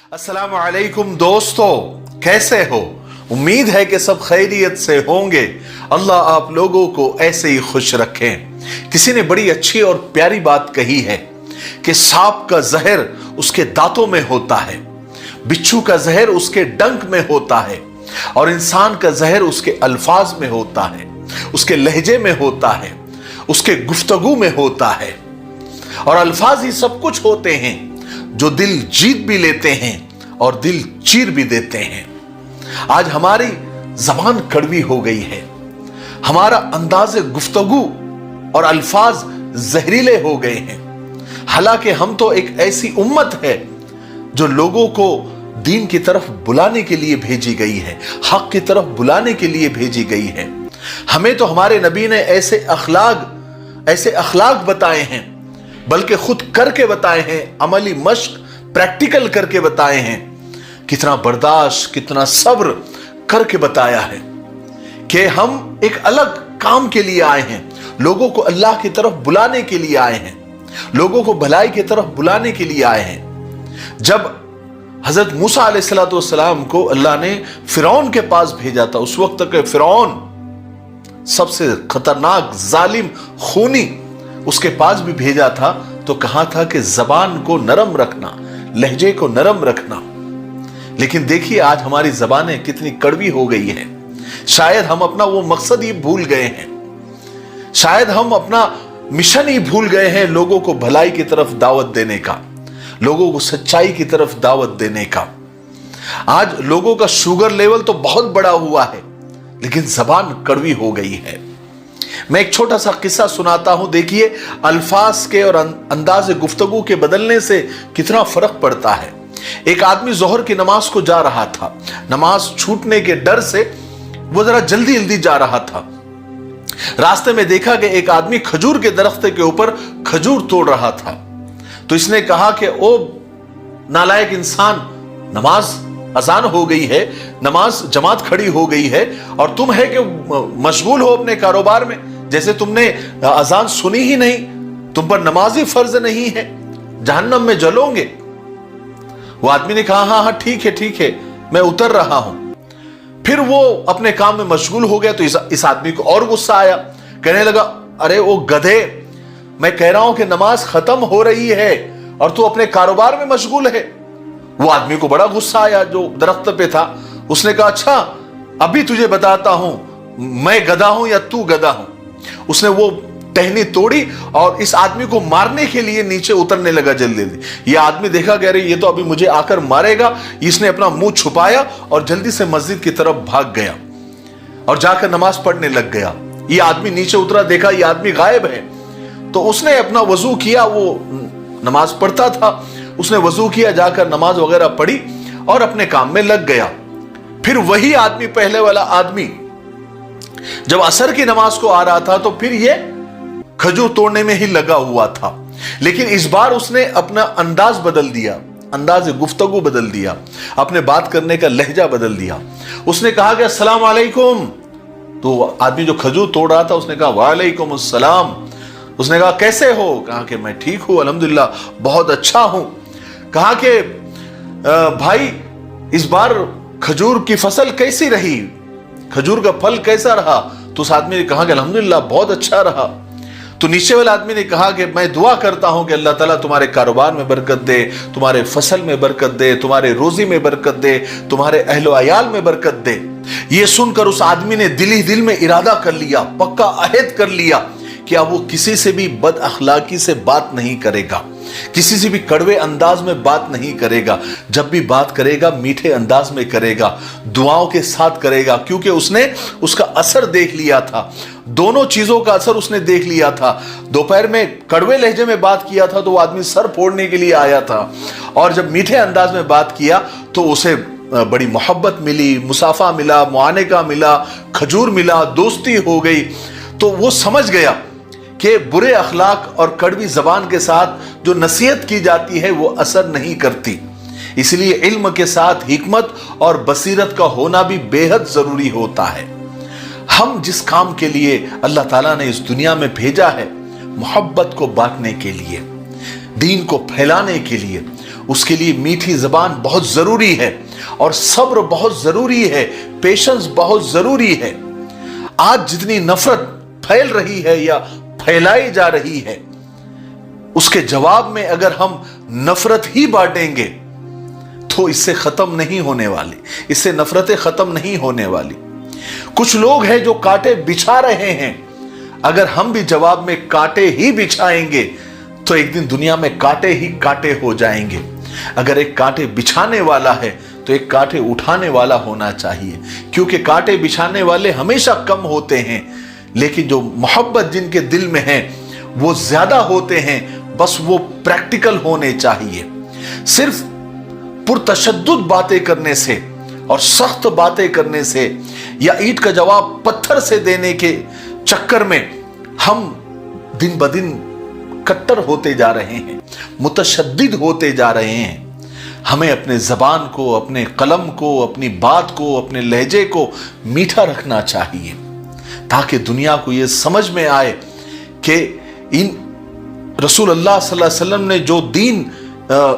अस्सलामु अलैकुम दोस्तों, कैसे हो? उम्मीद है कि सब खैरियत से होंगे। अल्लाह आप लोगों को ऐसे ही खुश रखें। किसी ने बड़ी अच्छी और प्यारी बात कही है कि सांप का जहर उसके दांतों में होता है, बिच्छू का जहर उसके डंक में होता है और इंसान का जहर उसके अल्फाज में होता है, उसके लहजे में होता है, उसके गुफ्तगू में होता है। और अल्फाज ही सब कुछ होते हैं जो दिल जीत भी लेते हैं और दिल चीर भी देते हैं। आज हमारी जबान कड़वी हो गई है, हमारा अंदाज़े गुफ्तगू और अल्फाज जहरीले हो गए हैं। हालांकि हम तो एक ऐसी उम्मत है जो लोगों को दीन की तरफ बुलाने के लिए भेजी गई है, हक की तरफ बुलाने के लिए भेजी गई है। हमें तो हमारे नबी ने ऐसे अखलाक बताए हैं, बल्कि खुद करके बताए हैं, अमली मश्क प्रैक्टिकल करके बताए हैं। कितना बर्दाश्त, कितना सब्र करके बताया है कि हम एक अलग काम के लिए आए हैं, लोगों को अल्लाह की तरफ बुलाने के लिए आए हैं, लोगों को भलाई की तरफ बुलाने के लिए आए हैं। जब हजरत मूसा अलैहिस्सलाम को अल्लाह ने फिरौन के पास भेजा था, उस वक्त के फिरौन सबसे खतरनाक, जालिम, खूनी, उसके पास भी भेजा था तो कहा था कि जबान को नरम रखना, लहजे को नरम रखना। लेकिन देखिए आज हमारी जबानें कितनी कड़वी हो गई है। शायद हम अपना वो मकसद ही भूल गए हैं, शायद हम अपना मिशन ही भूल गए हैं, लोगों को भलाई की तरफ दावत देने का, लोगों को सच्चाई की तरफ दावत देने का। आज लोगों का शुगर लेवल तो बहुत बड़ा हुआ है, लेकिन जबान कड़वी हो गई है। मैं एक छोटा सा किस्सा सुनाता हूं, देखिए अल्फाज के और अंदाज़े गुफ्तगू के बदलने से कितना फर्क पड़ता है। एक आदमी जोहर की नमाज को जा रहा था, नमाज छूटने के डर से वो जरा जल्दी जल्दी जा रहा था। रास्ते में देखा कि एक आदमी खजूर के दरख्त के ऊपर खजूर तोड़ रहा था। तो इसने कहा कि ओ नालायक इंसान, नमाज अजान हो गई है, नमाज जमात खड़ी हो गई है और तुम है कि मशगूल हो अपने कारोबार में, जैसे तुमने अजान सुनी ही नहीं, तुम पर नमाज ही फर्ज नहीं है, जहन्नम में जलोगे। वो आदमी ने कहा हाँ हाँ ठीक है, मैं उतर रहा हूं। फिर वो अपने काम में मशगूल हो गया। तो इस आदमी को और गुस्सा आया, कहने लगा अरे ओ गधे, मैं कह रहा हूं कि नमाज खत्म हो रही है और तू अपने कारोबार में मशगूल है। वो आदमी को बड़ा गुस्सा आया जो दरख्त पे था। उसने कहा अच्छा अभी तुझे बताता हूं मैं गधा हूं या तू गधा हूं। उसने वो टहनी तोड़ी और इस आदमी को मारने के लिए नीचे उतरने लगा जल्दी जल्दी। ये आदमी देखा कह रहे ये तो अभी मुझे आकर मारेगा। इसने अपना मुंह छुपाया और जल्दी से मस्जिद की तरफ भाग गया और जाकर नमाज पढ़ने लग गया। ये आदमी नीचे उतरा, देखा ये आदमी गायब है, तो उसने अपना वजू किया, वो नमाज पढ़ता था, उसने वजू किया, जाकर नमाज वगैरह पढ़ी और अपने काम में लग गया। फिर वही आदमी, पहले वाला आदमी, जब असर की नमाज को आ रहा था तो फिर ये खजूर तोड़ने में ही लगा हुआ था। लेकिन इस बार उसने अपना अंदाज बदल दिया, अंदाज गुफ्तगू बदल दिया, अपने बात करने का लहजा बदल दिया। उसने कहा कि अस्सलाम वालेकुम। तो आदमी जो खजूर तोड़ रहा था उसने कहा वालेकुम अस्सलाम। उसने कहा कैसे हो? कहा कि मैं ठीक हूं, अल्हम्दुलिल्लाह, बहुत अच्छा हूं। कहा कि भाई इस बार खजूर की फसल कैसी रही, खजूर का फल कैसा रहा? तो उस आदमी ने कहा कि अल्हम्दुलिल्लाह बहुत अच्छा रहा। तो नीचे वाले आदमी ने कहा कि मैं दुआ करता हूं कि अल्लाह ताला तुम्हारे कारोबार में बरकत दे, तुम्हारे फसल में बरकत दे, तुम्हारे रोजी में बरकत दे, तुम्हारे अहलो अयाल में बरकत दे। ये सुनकर उस आदमी ने दिल ही दिल में इरादा कर लिया, पक्का अहद कर लिया कि अब वो किसी से भी बद अखलाकी से बात नहीं करेगा, किसी से भी कड़वे अंदाज में बात नहीं करेगा। जब भी बात करेगा मीठे अंदाज में करेगा, दुआओं के साथ करेगा, क्योंकि उसने उसका असर देख लिया था, दोनों चीजों का असर उसने देख लिया था। दोपहर में कड़वे लहजे में बात किया था तो वो आदमी सर फोड़ने के लिए आया था, और जब मीठे अंदाज में बात किया तो उसे बड़ी मोहब्बत मिली, मुसाफा मिला, मुआनका मिला, खजूर मिला, दोस्ती हो गई। तो वो समझ गया कि बुरे अखलाक और कड़वी जबान के साथ जो नसीहत की जाती है वो असर नहीं करती। इसलिए इल्म के साथ हिकमत और बसीरत का होना भी बेहद जरूरी होता है। हम जिस काम के लिए अल्लाह ताला ने इस दुनिया में भेजा है, मोहब्बत को बांटने के लिए, दीन को फैलाने के लिए, उसके लिए मीठी जबान बहुत जरूरी है और सब्र बहुत जरूरी है, पेशेंस बहुत जरूरी है। आज जितनी नफरत फैल रही है या फैलाई जा रही है, उसके जवाब में अगर हम नफरत ही बांटेंगे तो इससे खत्म नहीं होने वाली, इससे नफरतें खत्म नहीं होने वाली। कुछ लोग हैं जो कांटे बिछा रहे हैं, अगर हम भी जवाब में कांटे ही बिछाएंगे तो एक दिन दुनिया में कांटे ही कांटे हो जाएंगे। अगर एक कांटे बिछाने वाला है तो एक कांटे उठाने वाला होना चाहिए, क्योंकि कांटे बिछाने वाले हमेशा कम होते हैं, लेकिन जो मोहब्बत जिनके दिल में है वो ज्यादा होते हैं। बस वो प्रैक्टिकल होने चाहिए। सिर्फ पुरतशद्दुद बातें करने से और सख्त बातें करने से या ईंट का जवाब पत्थर से देने के चक्कर में हम दिन ब दिन कट्टर होते जा रहे हैं, मुतशद्दिद होते जा रहे हैं। हमें अपने जबान को, अपने कलम को, अपनी बात को, अपने लहजे को मीठा रखना चाहिए, ताकि दुनिया को यह समझ में आए कि इन रसूल अल्लाह सल्लल्लाहु अलैहि वसल्लम ने जो दीन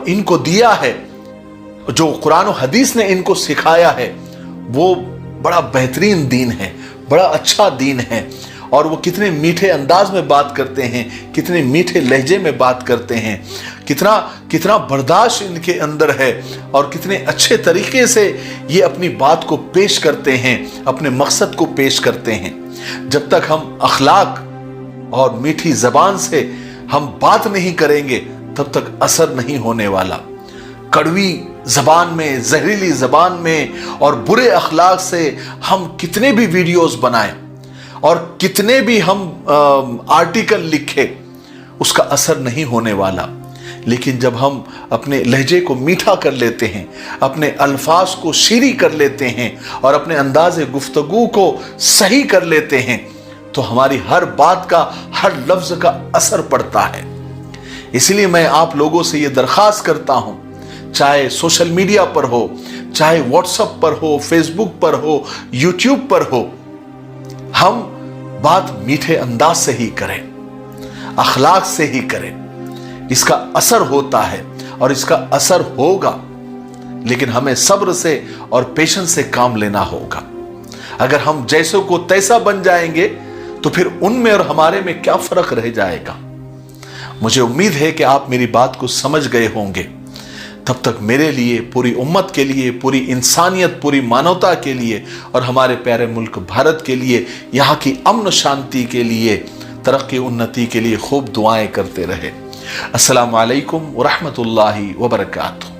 इनको दिया है, जो कुरान और हदीस ने इनको सिखाया है, वो बड़ा बेहतरीन दीन है, बड़ा अच्छा दीन है। और वो कितने मीठे अंदाज में बात करते हैं, कितने मीठे लहजे में बात करते हैं, कितना कितना बर्दाश्त इनके अंदर है और कितने अच्छे तरीके से ये अपनी बात को पेश करते हैं, अपने मकसद को पेश करते हैं। जब तक हम अखलाक और मीठी जबान से हम बात नहीं करेंगे तब तक असर नहीं होने वाला। कड़वी जबान में, जहरीली जबान में और बुरे अखलाक से हम कितने भी वीडियोस बनाएं और कितने भी हम आर्टिकल लिखे, उसका असर नहीं होने वाला। लेकिन जब हम अपने लहजे को मीठा कर लेते हैं, अपने अल्फाज को शीरी कर लेते हैं और अपने अंदाज़े गुफ्तगू को सही कर लेते हैं, तो हमारी हर बात का, हर लफ्ज का असर पड़ता है। इसलिए मैं आप लोगों से ये दरख्वास्त करता हूं, चाहे सोशल मीडिया पर हो, चाहे व्हाट्सएप पर हो, फेसबुक पर हो, यूट्यूब पर हो, हम बात मीठे अंदाज से ही करें, अखलाक से ही करें। इसका असर होता है और इसका असर होगा, लेकिन हमें सब्र से और पेशेंस से काम लेना होगा। अगर हम जैसों को तैसा बन जाएंगे तो फिर उनमें और हमारे में क्या फर्क रह जाएगा। मुझे उम्मीद है कि आप मेरी बात को समझ गए होंगे। तब तक मेरे लिए, पूरी उम्मत के लिए, पूरी इंसानियत, पूरी मानवता के लिए और हमारे प्यारे मुल्क भारत के लिए, यहाँ की अमन शांति के लिए, तरक्की उन्नति के लिए खूब दुआएं करते रहे। अस्सलामु अलैकुम व रहमतुल्लाहि व बरकातुहू।